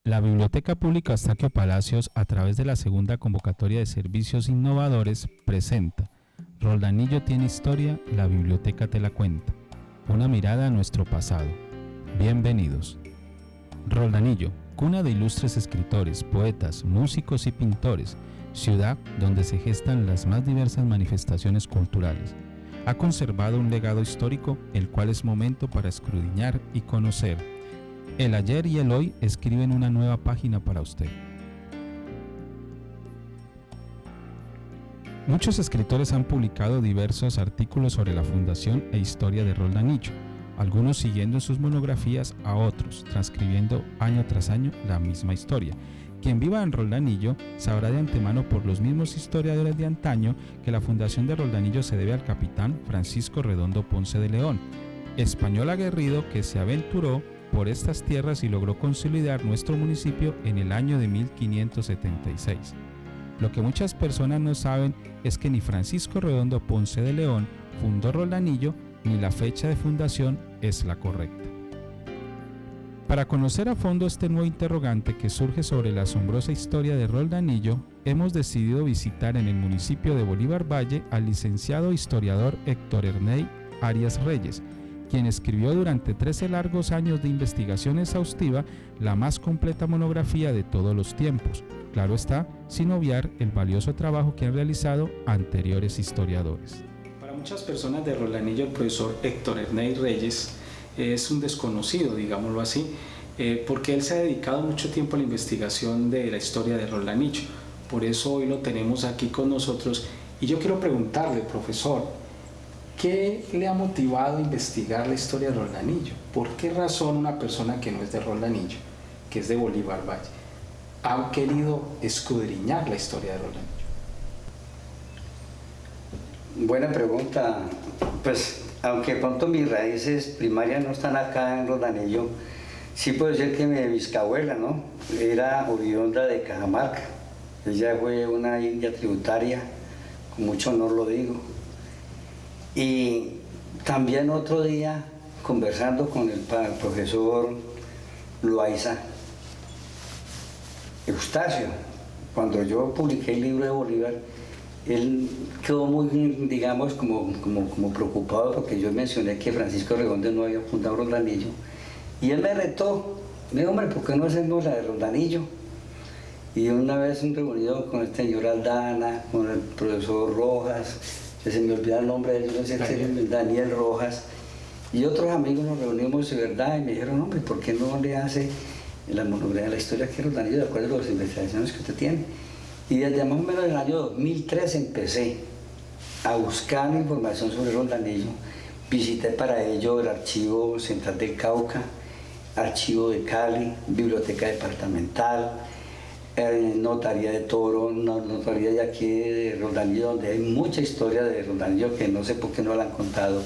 La Biblioteca Pública Eustaquio Palacios, a través de la segunda convocatoria de servicios innovadores, presenta Roldanillo tiene historia, la biblioteca te la cuenta. Una mirada a nuestro pasado. Bienvenidos. Roldanillo, cuna de ilustres escritores, poetas, músicos y pintores, ciudad donde se gestan las más diversas manifestaciones culturales. Ha conservado un legado histórico, el cual es momento para escudriñar y conocer. El ayer y el hoy escriben una nueva página para usted. Muchos escritores han publicado diversos artículos sobre la fundación e historia de Roldanillo, algunos siguiendo en sus monografías a otros, transcribiendo año tras año la misma historia. Quien viva en Roldanillo sabrá de antemano por los mismos historiadores de antaño que la fundación de Roldanillo se debe al capitán Francisco Redondo Ponce de León, español aguerrido que se aventuró por estas tierras y logró consolidar nuestro municipio en el año de 1576. Lo que muchas personas no saben es que ni Francisco Redondo Ponce de León fundó Roldanillo, ni la fecha de fundación es la correcta. Para conocer a fondo este nuevo interrogante que surge sobre la asombrosa historia de Roldanillo, hemos decidido visitar en el municipio de Bolívar Valle al licenciado historiador Héctor Erney Arias Reyes, quien escribió durante 13 largos años de investigación exhaustiva la más completa monografía de todos los tiempos, claro está, sin obviar el valioso trabajo que han realizado anteriores historiadores. Para muchas personas de Roldanillo, el profesor Héctor Erney Reyes es un desconocido, digámoslo así, porque él se ha dedicado mucho tiempo a la investigación de la historia de Roldanillo. Por eso hoy lo tenemos aquí con nosotros y yo quiero preguntarle, profesor, ¿qué le ha motivado a investigar la historia de Roldanillo? ¿Por qué razón una persona que no es de Roldanillo, que es de Bolívar Valle, ha querido escudriñar la historia de Roldanillo? Buena pregunta. Pues, aunque pronto mis raíces primarias no están acá en Roldanillo, sí puedo decir que mi bisabuela, ¿no?, era oriunda de Cajamarca. Ella fue una india tributaria, con mucho honor lo digo. Y también otro día, conversando con el profesor Loaiza Eustacio, cuando yo publiqué el libro de Bolívar, él quedó muy, digamos, como preocupado porque yo mencioné que Francisco Redondo no había fundado Roldanillo. Y él me retó, me dijo, hombre, ¿por qué no hacemos la de Roldanillo? Y una vez en reunión con el señor Aldana, con el profesor Rojas, se me olvida el nombre de él, Daniel Rojas, y otros amigos nos reunimos de verdad y me dijeron, hombre, ¿por qué no le hace la monografía de la historia que Roldanillo de acuerdo a las investigaciones que usted tiene? Y desde más o menos el año 2003 empecé a buscar información sobre Roldanillo. Visité para ello el Archivo Central del Cauca, Archivo de Cali, Biblioteca Departamental, Notaría de Toro, Notaría de aquí de Roldanillo, donde hay mucha historia de Roldanillo que no sé por qué no la han contado.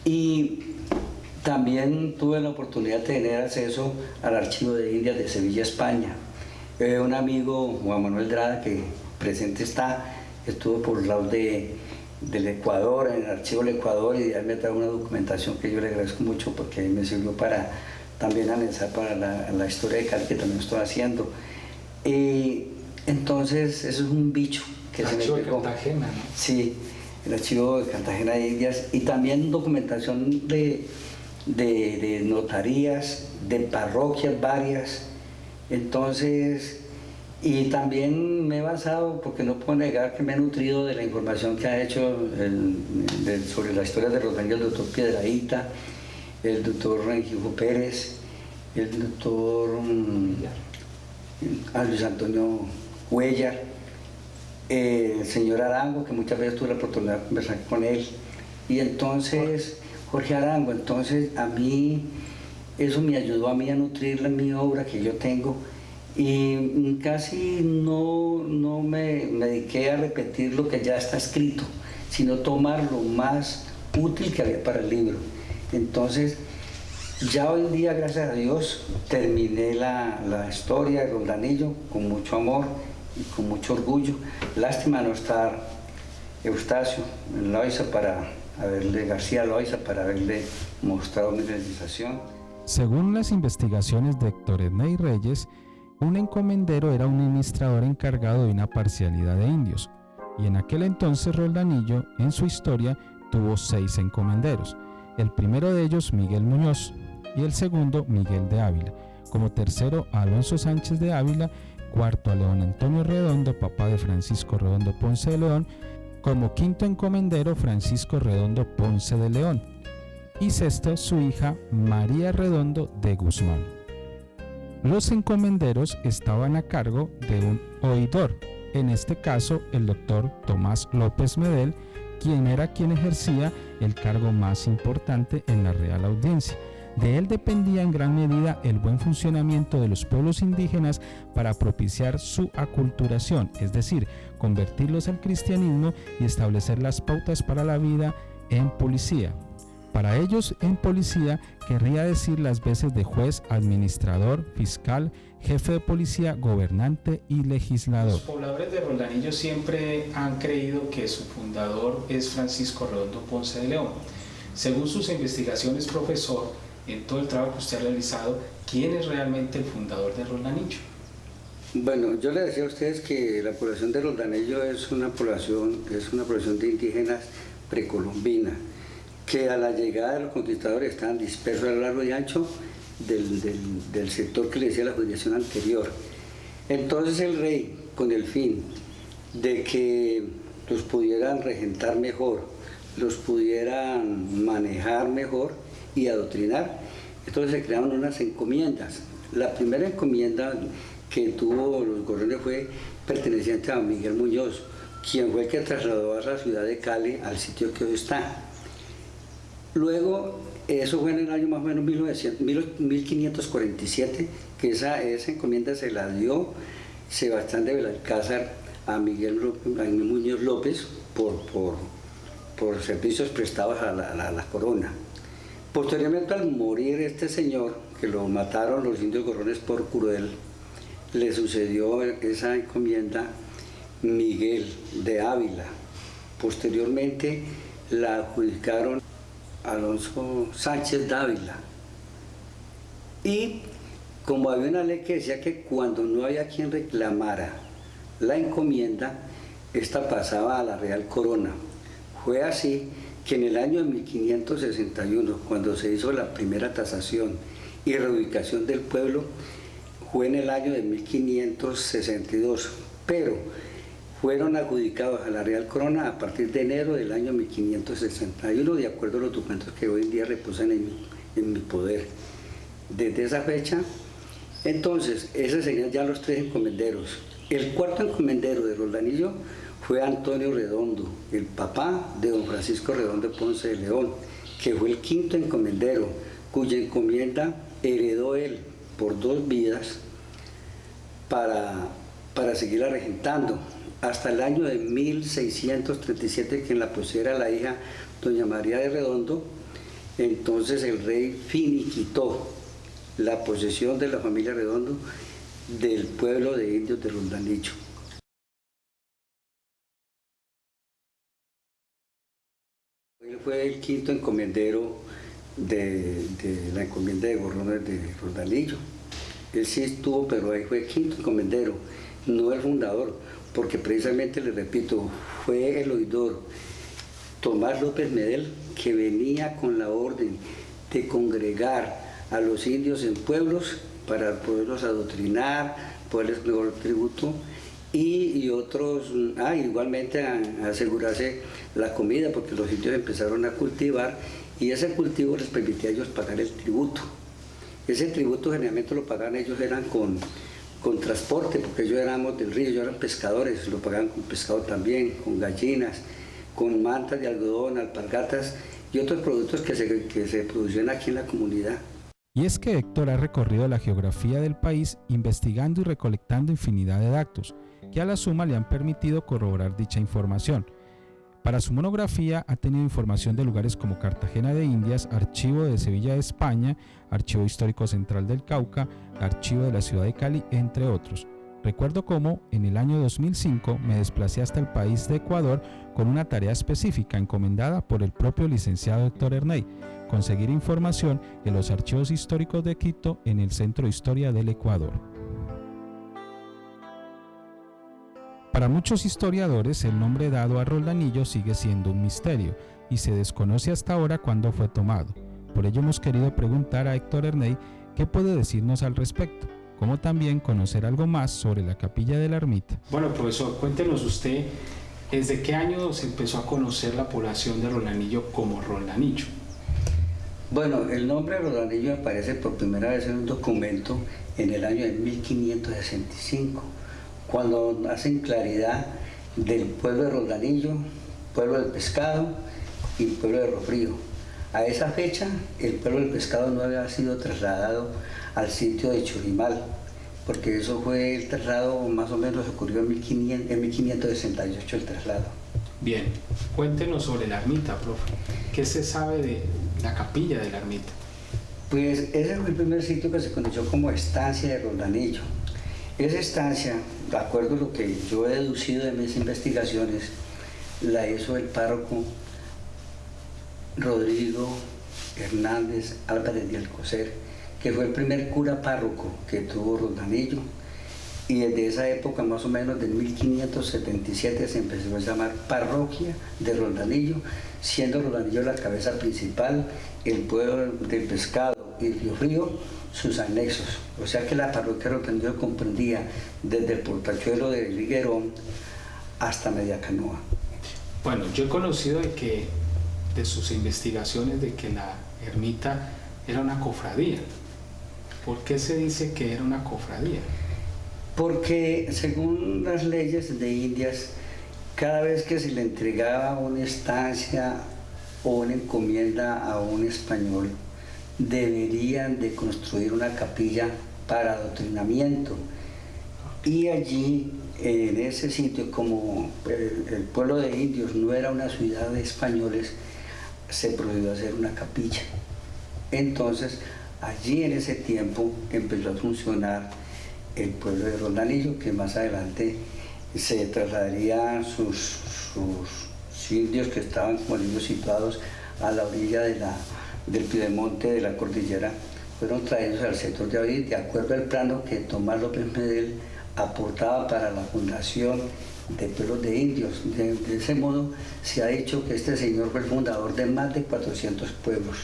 Y también tuve la oportunidad de tener acceso al Archivo de Indias de Sevilla, España. Un amigo, Juan Manuel Drada, que presente está, estuvo por los lados del Ecuador, en el Archivo del Ecuador, y de ahí me trajo una documentación que yo le agradezco mucho porque me sirvió para también analizar para la historia de Cali, que también estoy haciendo. Entonces, eso es un bicho que se me pegó. Archivo de Cartagena, ¿no? Sí, el Archivo de Cartagena de Indias, y también documentación de notarías, de parroquias varias. Entonces, y también me he basado, porque no puedo negar que me he nutrido de la información que ha hecho sobre la historia de Roldanillo el doctor Piedrahíta, el doctor Rengifo Pérez, el doctor Luis Antonio Cuellar, el señor Arango, que muchas veces tuve la oportunidad de conversar con él, y entonces Jorge Arango. Entonces a mí eso me ayudó a mí a nutrir mi obra que yo tengo, y casi no me dediqué a repetir lo que ya está escrito, sino tomar lo más útil que había para el libro. Entonces, ya hoy en día, gracias a Dios, terminé la historia de Roldanillo con mucho amor y con mucho orgullo. Lástima no estar Eustacio Loaiza García Loaiza para haberle mostrado mi realización. Según las investigaciones de Héctor Erney Reyes, un encomendero era un administrador encargado de una parcialidad de indios, y en aquel entonces Roldanillo, en su historia, tuvo 6 encomenderos, el primero de ellos Miguel Muñoz, y el segundo Miguel de Ávila, como tercero a Alonso Sánchez de Ávila, cuarto a León Antonio Redondo, papá de Francisco Redondo Ponce de León, como quinto encomendero Francisco Redondo Ponce de León, y sexto su hija María Redondo de Guzmán. Los encomenderos estaban a cargo de un oidor, en este caso el doctor Tomás López Medel, quien ejercía el cargo más importante en la Real Audiencia. De él dependía en gran medida el buen funcionamiento de los pueblos indígenas para propiciar su aculturación, es decir, convertirlos al cristianismo y establecer las pautas para la vida en policía. Para ellos, en policía querría decir las veces de juez, administrador, fiscal, jefe de policía, gobernante y legislador. Los pobladores de Roldanillo siempre han creído que su fundador es Francisco Redondo Ponce de León. Según sus investigaciones, profesor, en todo el trabajo que usted ha realizado, ¿quién es realmente el fundador de Roldanillo? Bueno, yo le decía a ustedes que la población de Roldanillo es una población de indígenas precolombina, que a la llegada de los conquistadores estaban dispersos a lo largo y ancho del sector que le decía la jurisdicción anterior. Entonces el rey, con el fin de que los pudieran regentar mejor, los pudieran manejar mejor y adoctrinar, entonces se crearon unas encomiendas. La primera encomienda que tuvo los gorrones fue perteneciente a Miguel Muñoz, quien fue el que trasladó a la ciudad de Cali al sitio que hoy está. Luego, eso fue en el año más o menos 1547, que esa encomienda se la dio Sebastián de Belalcázar a Miguel Muñoz López por servicios prestados a la corona. Posteriormente, al morir este señor, que lo mataron los indios gorrones por cruel, le sucedió esa encomienda Miguel de Ávila. Posteriormente la adjudicaron Alonso Sánchez de Ávila. Y como había una ley que decía que cuando no había quien reclamara la encomienda, esta pasaba a la Real Corona. Fue así que en el año de 1561, cuando se hizo la primera tasación y reubicación del pueblo, fue en el año de 1562, pero fueron adjudicados a la Real Corona a partir de enero del año 1561, de acuerdo a los documentos que hoy en día reposan en mi poder. Desde esa fecha, entonces, esos serían ya los 3 encomenderos. El cuarto encomendero de Roldanillo fue Antonio Redondo, el papá de don Francisco Redondo Ponce de León, que fue el quinto encomendero, cuya encomienda heredó él por 2 vidas para seguirla regentando, hasta el año de 1637, que en la poseyera la hija doña María de Redondo. Entonces el rey finiquitó la posesión de la familia Redondo del pueblo de indios de Roldanillo. Él fue el quinto encomendero de la encomienda de gorrones de Roldanillo. Él sí estuvo, pero ahí fue el quinto encomendero, no el fundador, porque precisamente, le repito, fue el oidor Tomás López Medel, que venía con la orden de congregar a los indios en pueblos para poderlos adoctrinar, poderles mejor tributo y otros, igualmente a asegurarse la comida, porque los indios empezaron a cultivar y ese cultivo les permitía a ellos pagar el tributo. Ese tributo generalmente lo pagaban ellos, eran con transporte, porque ellos éramos del río, ellos eran pescadores, lo pagaban con pescado también, con gallinas, con mantas de algodón, alpargatas y otros productos que se producían aquí en la comunidad. Y es que Héctor ha recorrido la geografía del país investigando y recolectando infinidad de datos, que a la suma le han permitido corroborar dicha información. Para su monografía ha tenido información de lugares como Cartagena de Indias, Archivo de Sevilla de España, Archivo Histórico Central del Cauca, Archivo de la Ciudad de Cali, entre otros. Recuerdo cómo en el año 2005 me desplacé hasta el país de Ecuador con una tarea específica encomendada por el propio licenciado Héctor Erney, conseguir información en los archivos históricos de Quito en el Centro de Historia del Ecuador. Para muchos historiadores, el nombre dado a Roldanillo sigue siendo un misterio y se desconoce hasta ahora cuándo fue tomado. Por ello hemos querido preguntar a Héctor Erney qué puede decirnos al respecto, como también conocer algo más sobre la capilla de la ermita. Bueno, profesor, cuéntenos usted, ¿desde qué año se empezó a conocer la población de Roldanillo como Roldanillo? Bueno, el nombre Roldanillo aparece por primera vez en un documento en el año de 1565, cuando hacen claridad del pueblo de Roldanillo, pueblo del pescado y pueblo de Rofrío. A esa fecha, el pueblo del pescado no había sido trasladado al sitio de Churimal, porque eso fue el traslado, más o menos ocurrió en 1568 el traslado. Bien, cuéntenos sobre la ermita, profe. ¿Qué se sabe de la capilla de la ermita? Pues ese fue el primer sitio que se conoció como estancia de Roldanillo. Esa estancia, de acuerdo a lo que yo he deducido de mis investigaciones, la hizo el párroco Rodrigo Hernández Álvarez de Alcocer, que fue el primer cura párroco que tuvo Roldanillo, y desde esa época, más o menos del 1577, se empezó a llamar Parroquia de Roldanillo, siendo Roldanillo la cabeza principal, el pueblo del pescado y Río Frío sus anexos. O sea que la parroquia de Roldanillo comprendía desde el portachuelo de Liguerón hasta Mediacanoa. Bueno, yo he conocido de sus investigaciones de que la ermita era una cofradía. ¿Por qué se dice que era una cofradía? Porque según las leyes de Indias, cada vez que se le entregaba una estancia o una encomienda a un español, deberían de construir una capilla para adoctrinamiento. Y allí, en ese sitio, como el pueblo de indios no era una ciudad de españoles, se procedió a hacer una capilla. Entonces, allí en ese tiempo empezó a funcionar el pueblo de Roldanillo, que más adelante se trasladarían sus indios que estaban como niños situados a la orilla del piedemonte de la cordillera, fueron traídos al sector de Abril de acuerdo al plano que Tomás López Medel aportaba para la fundación de pueblos de indios. De ese modo se ha dicho que este señor fue el fundador de más de 400 pueblos.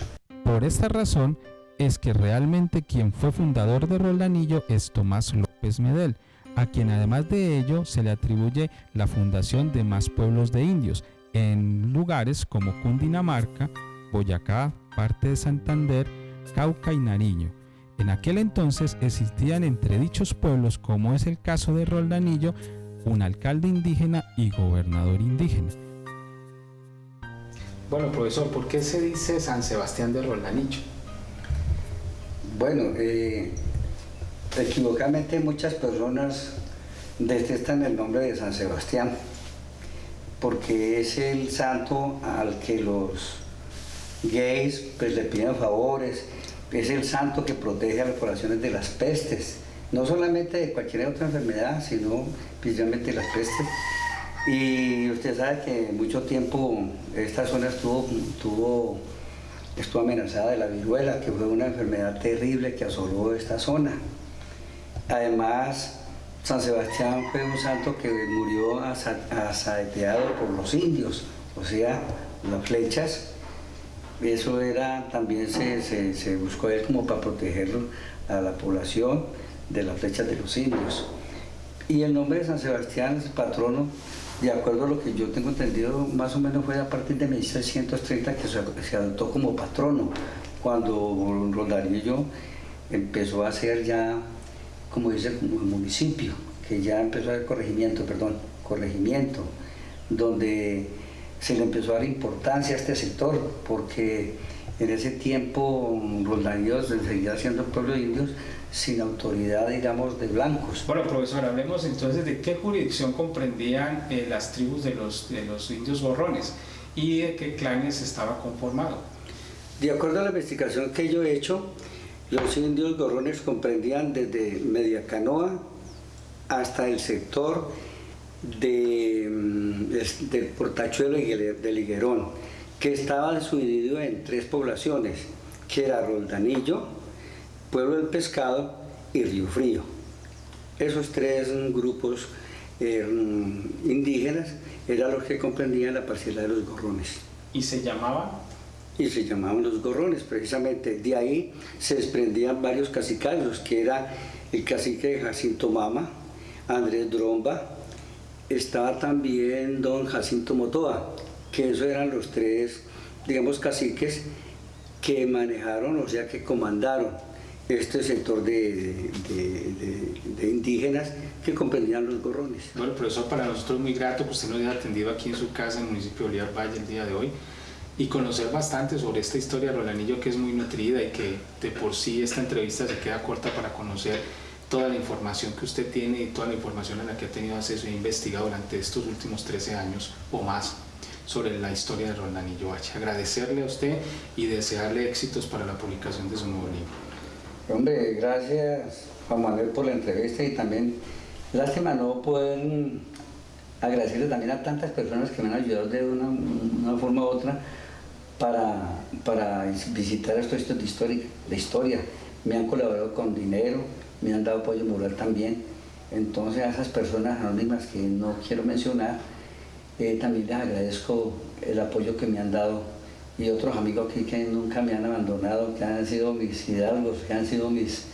Por esta razón es que realmente quien fue fundador de Roldanillo es Tomás López Medel, a quien además de ello se le atribuye la fundación de más pueblos de indios en lugares como Cundinamarca, Boyacá, parte de Santander, Cauca y Nariño. En aquel entonces existían entre dichos pueblos, como es el caso de Roldanillo, un alcalde indígena y gobernador indígena. Bueno, profesor, ¿por qué se dice San Sebastián de Roldanillo? Bueno, equivocadamente muchas personas detestan el nombre de San Sebastián, porque es el santo al que los gays pues, le piden favores, es el santo que protege a las poblaciones de las pestes, no solamente de cualquier otra enfermedad, sino principalmente las pestes. Y usted sabe que mucho tiempo esta zona estuvo amenazada de la viruela, que fue una enfermedad terrible que asoló esta zona. Además, San Sebastián fue un santo que murió asaeteado por los indios, o sea, las flechas. Eso era, también se buscó él como para protegerlo a la población de las flechas de los indios. Y el nombre de San Sebastián es patrono, de acuerdo a lo que yo tengo entendido, más o menos fue a partir de 1630 que se adoptó como patrono, cuando Roldanillo empezó a ser ya, como dice, como el municipio, que ya empezó a haber corregimiento, donde se le empezó a dar importancia a este sector, porque en ese tiempo Roldanillo seguía siendo un pueblo de indios sin autoridad, digamos, de blancos. Bueno, profesor, hablemos entonces de qué jurisdicción comprendían las tribus de los indios gorrones y de qué clanes estaba conformado. De acuerdo a la investigación que yo he hecho, los indios gorrones comprendían desde Mediacanoa hasta el sector del Portachuelo del Higuerón, que estaba subdividido en 3 poblaciones, que era Roldanillo, Pueblo del Pescado y Río Frío. Esos 3 grupos indígenas eran los que comprendían la parcela de los Gorrones. ¿Y se llamaba? Y se llamaban los Gorrones, precisamente. De ahí se desprendían varios cacicazgos, que era el cacique de Jacinto Mama, Andrés Dromba, estaba también don Jacinto Motoa, que esos eran los 3, digamos, caciques que manejaron, o sea, que comandaron este sector de indígenas que comprendían los Gorrones. Bueno, profesor, para nosotros es muy grato que usted nos haya atendido aquí en su casa en el municipio de Bolívar Valle el día de hoy y conocer bastante sobre esta historia de Roldanillo, que es muy nutrida y que de por sí esta entrevista se queda corta para conocer toda la información que usted tiene y toda la información a la que ha tenido acceso e investigado durante estos últimos 13 años o más sobre la historia de Roldanillo Valle. Agradecerle a usted y desearle éxitos para la publicación de su nuevo libro. Hombre, gracias Juan Manuel por la entrevista y también lástima no poder agradecerle también a tantas personas que me han ayudado de una forma u otra para visitar estos sitios de historia. Me han colaborado con dinero, me han dado apoyo moral también. Entonces a esas personas anónimas que no quiero mencionar, también les agradezco el apoyo que me han dado y otros amigos aquí que nunca me han abandonado, que han sido mis hidalgos, que han sido mis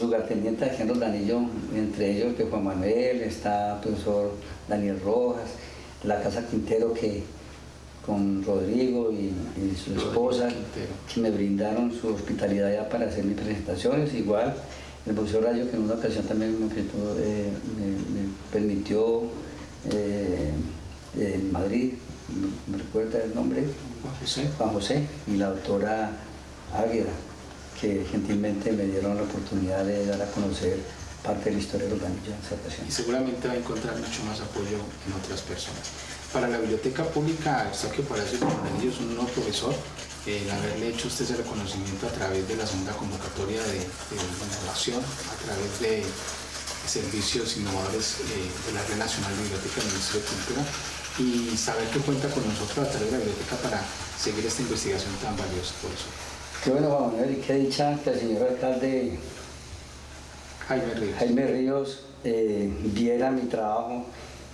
lugartenientes aquí en Roldanillo, entre ellos que Juan Manuel, está el profesor Daniel Rojas, la Casa Quintero que con Rodrigo y su esposa, que me brindaron su hospitalidad ya para hacer mis presentaciones. Igual el profesor Rayo, que en una ocasión también me permitió en Madrid, ¿me recuerda el nombre? Juan José, y la doctora Águeda, que gentilmente me dieron la oportunidad de dar a conocer parte de la historia de Roldanillo en esa ocasión. Y seguramente va a encontrar mucho más apoyo en otras personas. Para la Biblioteca Pública Eustaquio Palacios de Roldanillo es un nuevo profesor. El haberle hecho usted ese reconocimiento a través de la segunda convocatoria de innovación, a través de servicios innovadores de la Red Nacional de Biblioteca del Ministerio de Cultura, y saber que cuenta con nosotros a través de la biblioteca para seguir esta investigación tan valiosa, por eso. Qué bueno, Juan Manuel, y qué dicha que el señor alcalde Jaime Ríos viera mi trabajo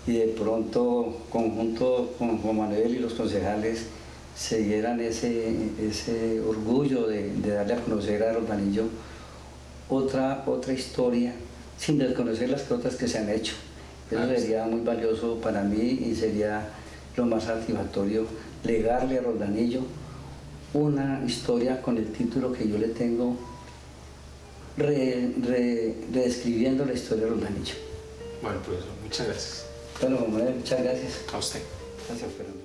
y de pronto, conjunto con Juan Manuel y los concejales, se dieran ese orgullo de darle a conocer a Roldanillo otra historia, sin desconocer las otras que se han hecho. Eso sería muy valioso para mí y sería lo más satisfactorio legarle a Roldanillo una historia con el título que yo le tengo, reescribiendo la historia de Roldanillo. Bueno, profesor, muchas gracias. Bueno, muchas gracias. A usted. Gracias, Fernando.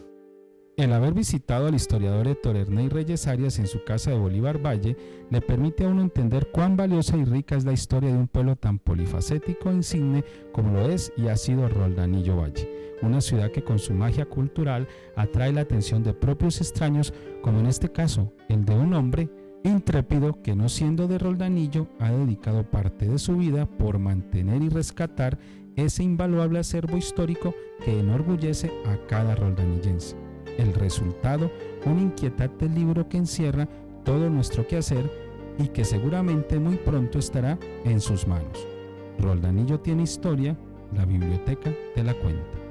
El haber visitado al historiador Héctor Erney Reyes Arias en su casa de Bolívar Valle le permite a uno entender cuán valiosa y rica es la historia de un pueblo tan polifacético e insigne como lo es y ha sido Roldanillo Valle, una ciudad que con su magia cultural atrae la atención de propios extraños, como en este caso el de un hombre intrépido que, no siendo de Roldanillo, ha dedicado parte de su vida por mantener y rescatar ese invaluable acervo histórico que enorgullece a cada roldanillense. El resultado, un inquietante libro que encierra todo nuestro quehacer y que seguramente muy pronto estará en sus manos. Roldanillo tiene historia, la biblioteca te la cuenta.